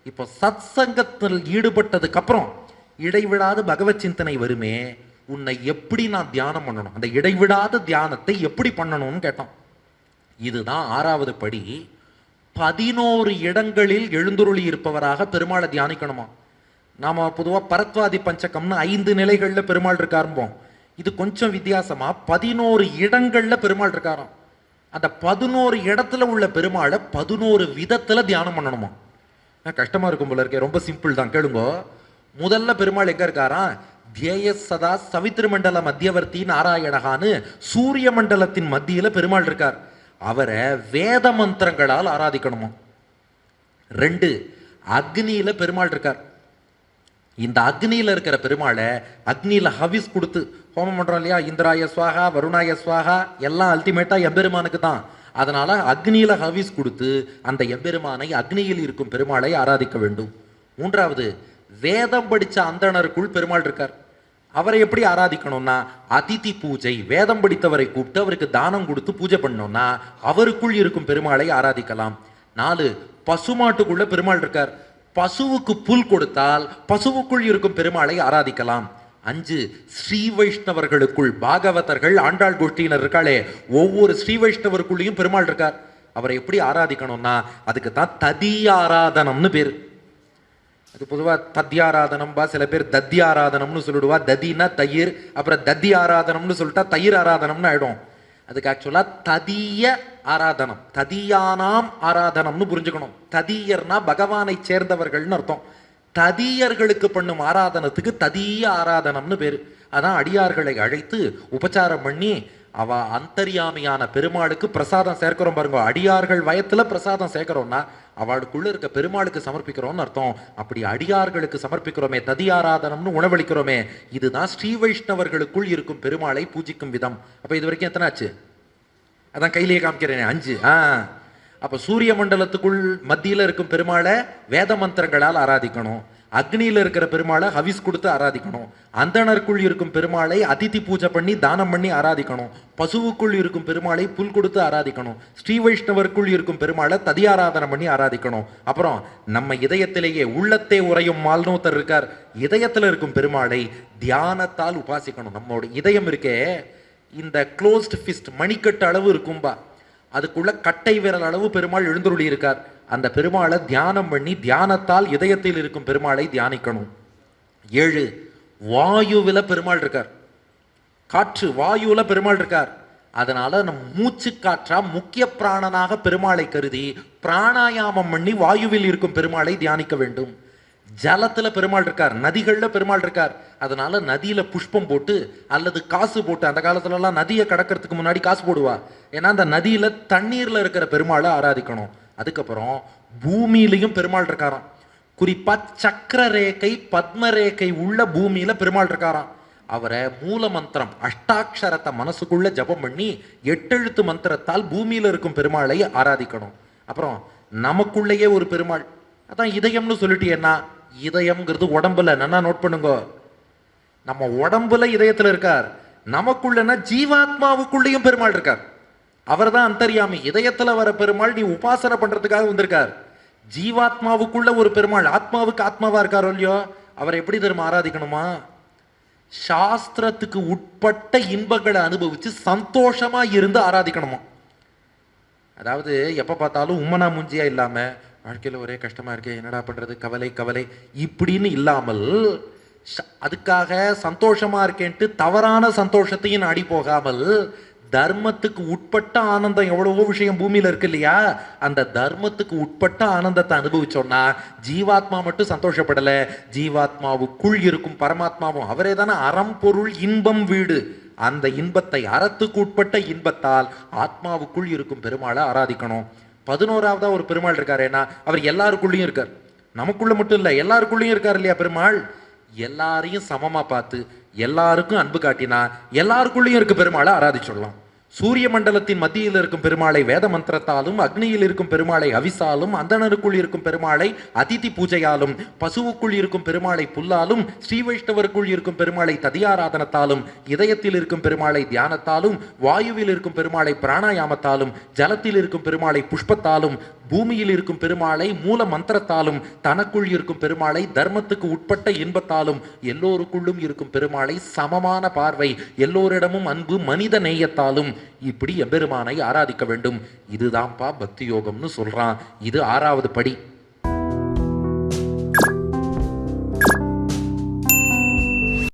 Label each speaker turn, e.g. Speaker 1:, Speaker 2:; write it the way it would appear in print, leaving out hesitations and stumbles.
Speaker 1: இப்போ சத் சங்கத்தில் ஈடுபட்டதுக்கு அப்புறம் இடைவிடாத பகவத் சிந்தனை வருமே, உன்னை எப்படி நான் தியானம் பண்ணணும், அந்த இடைவிடாத தியானத்தை எப்படி பண்ணணும்னு கேட்டோம். இதுதான் 6வது படி. 11 இடங்களில் எழுந்துருளி இருப்பவராக பெருமாளை தியானிக்கணுமா. நாம பொதுவாக பரத்வாதி பஞ்சகம்னு 5 நிலைகளில் பெருமாள் இருக்காரும்போம். இது கொஞ்சம் வித்தியாசமா 11 இடங்கள்ல பெருமாள் இருக்காராம். அந்த 11 இடத்துல உள்ள பெருமாளை 11 விதத்துல தியானம் பண்ணணுமா. கஷ்டமா இருக்கும் போல இருக்கே, ரொம்ப சிம்பிள் தான், கேளுங்க. முதல்ல பெருமாள் எங்க இருக்காராம், தியேய சதா சவித்ரு மண்டல மத்தியவர்த்தி நாராயணகான்னு சூரிய மண்டலத்தின் மத்தியில பெருமாள் இருக்கார். அவரை வேத மந்திரங்களால் ஆராதிக்கணுமா. 2, அக்னியில பெருமாள் இருக்கார். இந்த அக்னியில இருக்கிற பெருமாளை அக்னியில ஹவிஸ் கொடுத்து ஹோமம் பண்றோம் இல்லையா, இந்திராய ஸ்வாகா வருணாய ஸ்வாகா, எல்லாம் அல்டிமேட்டா எம்பெருமானுக்கு தான். அதனால அக்னியில ஹவிஸ் கொடுத்து அந்த எம்பெருமானை, அக்னியில் இருக்கும் பெருமாளை ஆராதிக்க வேண்டும். 3வது, வேதம் படிச்ச அந்தணருக்குள் பெருமாள் இருக்கார். அவரை எப்படி ஆராதிக்கணும்னா அதிதி பூஜை, வேதம் படித்தவரை கூப்பிட்டு அவருக்கு தானம் கொடுத்து பூஜை பண்ணோம்னா அவருக்குள் இருக்கும் பெருமாளை ஆராதிக்கலாம். 4, பசுமாட்டுக்குள்ள பெருமாள் இருக்கார். பசுவுக்கு புல் கொடுத்தால் பசுவுக்குள் இருக்கும் பெருமாளை ஆராதிக்கலாம். 5, ஸ்ரீ வைஷ்ணவர்களுக்குள் பாகவதர்கள் ஆண்டாள் கோஷ்டியினர் இருக்காளே, ஒவ்வொரு ஸ்ரீ வைஷ்ணவருக்குள்ளேயும் பெருமாள் இருக்கார். அவரை எப்படி ஆராதிக்கணும்னா அதுக்கு தான் ததியாராதனம்னு பேரு. அது பொதுவாக தத்யாராதனம் பா, சில பேர் தத்தியாராதனம்னு சொல்லிடுவா. ததினா தயிர், அப்புறம் தத்தி ஆராதனம்னு சொல்லிட்டா தயிர் ஆராதனம்னு ஆயிடும். அதுக்கு ஆக்சுவலா ததிய ஆராதனம், ததியானாம் ஆராதனம்னு புரிஞ்சுக்கணும். ததியர்னா பகவானை சேர்ந்தவர்கள்னு அர்த்தம். ததியர்களுக்கு பண்ணும் ஆராதனத்துக்கு ததிய ஆராதனம்னு பேரு. அதான் அடியார்களை அழைத்து உபச்சாரம் பண்ணி அவ அந்தர்யாமியான பெருமாளுக்கு பிரசாதம் சேர்க்கிறோம் பாருங்க. அடியார்கள் வயத்துல பிரசாதம் சேர்க்கிறோம்னா அவளுக்குள்ள இருக்க பெருமாளுக்கு சமர்ப்பிக்கிறோம்னு அர்த்தம். அப்படி அடியார்களுக்கு சமர்ப்பிக்கிறோமே, ததியாராதனம்னு உணவளிக்கிறோமே, இதுதான் ஸ்ரீ வைஷ்ணவர்களுக்குள் இருக்கும் பெருமாளை பூஜிக்கும் விதம். அப்ப இது வரைக்கும் எத்தனை ஆச்சு? அதான் கையிலேயே காமிக்கிறேன், 5. அப்ப சூரிய மண்டலத்துக்குள் மத்தியில இருக்கும் பெருமாளை வேத மந்திரங்களால் ஆராதிக்கணும். அக்னியில இருக்கிற பெருமாளை ஹவிஸ் கொடுத்து ஆராதிக்கணும். அந்தணருக்குள் இருக்கும் பெருமாளை அதிதி பூஜை பண்ணி தானம் பண்ணி ஆராதிக்கணும். பசுவுக்குள் இருக்கும் பெருமாளை புல் கொடுத்து ஆராதிக்கணும். ஸ்ரீ வைஷ்ணவருக்குள் இருக்கும் பெருமாளை ததியாராதனம் பண்ணி ஆராதிக்கணும். அப்புறம் நம்ம இதயத்திலேயே உள்ளத்தே உறையும் மால்னோத்தர் இருக்கார். இதயத்துல இருக்கும் பெருமாளை தியானத்தால் உபாசிக்கணும். நம்மளோட இதயம் இருக்கே, இந்த க்ளோஸ்ட் ஃபிஸ்ட் மணிக்கட்டு அளவு இருக்கும்பா, அதுக்குள்ள கட்டை விரல் அளவு பெருமாள் எழுந்துருளி இருக்கார். அந்த பெருமாளை தியானம் பண்ணி தியானத்தால் இதயத்தில் இருக்கும் பெருமாளை தியானிக்கணும். 7, வாயுவில பெருமாள் இருக்கார். காற்று வாயுல பெருமாள் இருக்கார். அதனால நம் மூச்சு காற்றா முக்கிய பிராணனாக பெருமாளை கருதி பிராணாயாமம் பண்ணி வாயுவில் இருக்கும் பெருமாளை தியானிக்க வேண்டும். ஜலத்துல பெருமாள் இருக்கார், நதிகள்ல பெருமாள் இருக்கார். அதனால நதியில புஷ்பம் போட்டு அல்லது காசு போட்டு, அந்த காலத்துல எல்லாம் நதியை கடக்கிறதுக்கு முன்னாடி காசு போடுவா. ஏன்னா அந்த நதியில தண்ணீர்ல இருக்கிற பெருமாளை ஆராதிக்கணும். அதுக்கப்புறம் பூமியிலையும் பெருமாள் இருக்காராம். குறிப்பா சக்கர ரேகை பத்ம ரேகை உள்ள பூமியில பெருமாள் இருக்காராம். அவரை மூல மந்திரம் அஷ்டாட்சரத்தை மனசுக்குள்ள ஜபம் பண்ணி 8 எழுத்து மந்திரத்தால் பூமியில இருக்கும் பெருமாளை ஆராதிக்கணும். அப்புறம் நமக்குள்ளேயே ஒரு பெருமாள், அதான் இதயம்னு சொல்லிட்டேன்னா, இதயம்ங்கிறது உடம்புல, நல்லா நோட் பண்ணுங்க. நம்ம உடம்புல இதயத்துல இருக்கார். நமக்குள்ளனா ஜீவாத்மாவுக்குள்ளேயும் பெருமாள் இருக்கார். அவர் தான் அந்தர்யாமி. இதயத்துல வர பெருமாள் நீ உபாசனை பண்றதுக்காக வந்திருக்கார். ஜீவாத்மாவுக்குள்ள ஒரு பெருமாள், ஆத்மாவுக்கு ஆத்மாவா இருக்காரோ இல்லையோ, அவரை எப்படி தெரியுமா ஆராதிக்கணுமா, சாஸ்திரத்துக்கு உட்பட்ட இன்பங்களை அனுபவிச்சு சந்தோஷமா இருந்து ஆராதிக்கணுமா. அதாவது எப்ப பார்த்தாலும் உம்மனா மூஞ்சியா இல்லாம, வாழ்க்கையில ஒரே கஷ்டமா இருக்கே, என்னடா பண்றது, கவலை கவலை இப்படின்னு இல்லாமல், அதுக்காக சந்தோஷமா இருக்கேன்ட்டு தவறான சந்தோஷத்தையும் நாடி போகாமல், தர்மத்துக்கு உட்பட்ட ஆனந்தம் எவ்வளவோ விஷயம் பூமியில இருக்கு இல்லையா, அந்த தர்மத்துக்கு உட்பட்ட ஆனந்தத்தை அனுபவிச்சோம்னா ஜீவாத்மா மட்டும் சந்தோஷப்படல, ஜீவாத்மாவுக்குள் இருக்கும் பரமாத்மாவும், அவரே தானே அறம் பொருள் இன்பம் வீடு, அந்த இன்பத்தை, அறத்துக்கு உட்பட்ட இன்பத்தால் ஆத்மாவுக்குள் இருக்கும் பெருமாளை ஆராதிக்கணும். 11ஆவதா ஒரு பெருமாள் இருக்காரு. ஏன்னா அவர் எல்லாருக்குள்ளேயும் இருக்கார். நமக்குள்ள மட்டும் இல்ல, எல்லாருக்குள்ளேயும் இருக்கார் இல்லையா பெருமாள். எல்லாரையும் சமமா பார்த்து எல்லாருக்கும் அன்பு காட்டினா எல்லாருக்குள்ளேயும் இருக்க பெருமாளை ஆராதிச்சுடலாம். சூரிய மண்டலத்தின் மத்தியில் இருக்கும் பெருமாளை வேத மந்திரத்தாலும், அக்னியில் இருக்கும் பெருமாளை அவிசாலும், அந்தணருக்குள் இருக்கும் பெருமாளை அதிதி பூஜையாலும், பசுவுக்குள் இருக்கும் பெருமாளை புல்லாலும், ஸ்ரீ வைஷ்ணவருக்குள் இருக்கும் பெருமாளை ததியாராதனத்தாலும், இதயத்தில் இருக்கும் பெருமாளை தியானத்தாலும், வாயுவில் இருக்கும் பெருமாளை பிராணாயாமத்தாலும், ஜலத்தில் இருக்கும் பெருமாளை புஷ்பத்தாலும், பூமியில் இருக்கும் பெருமாளை மூல மந்திரத்தாலும், தனக்குள் இருக்கும் பெருமாளை தர்மத்துக்கு உட்பட்ட இன்பத்தாலும், எல்லோருக்குள்ளும் இருக்கும் பெருமாளை சமமான பார்வை, எல்லோரிடமும் அன்பு, மனித நேயத்தாலும் இப்படி எம்பெருமானை ஆராதிக்க வேண்டும். இதுதான்ப்பா பக்தி யோகம்னு சொல்றான். இது 6வது படி.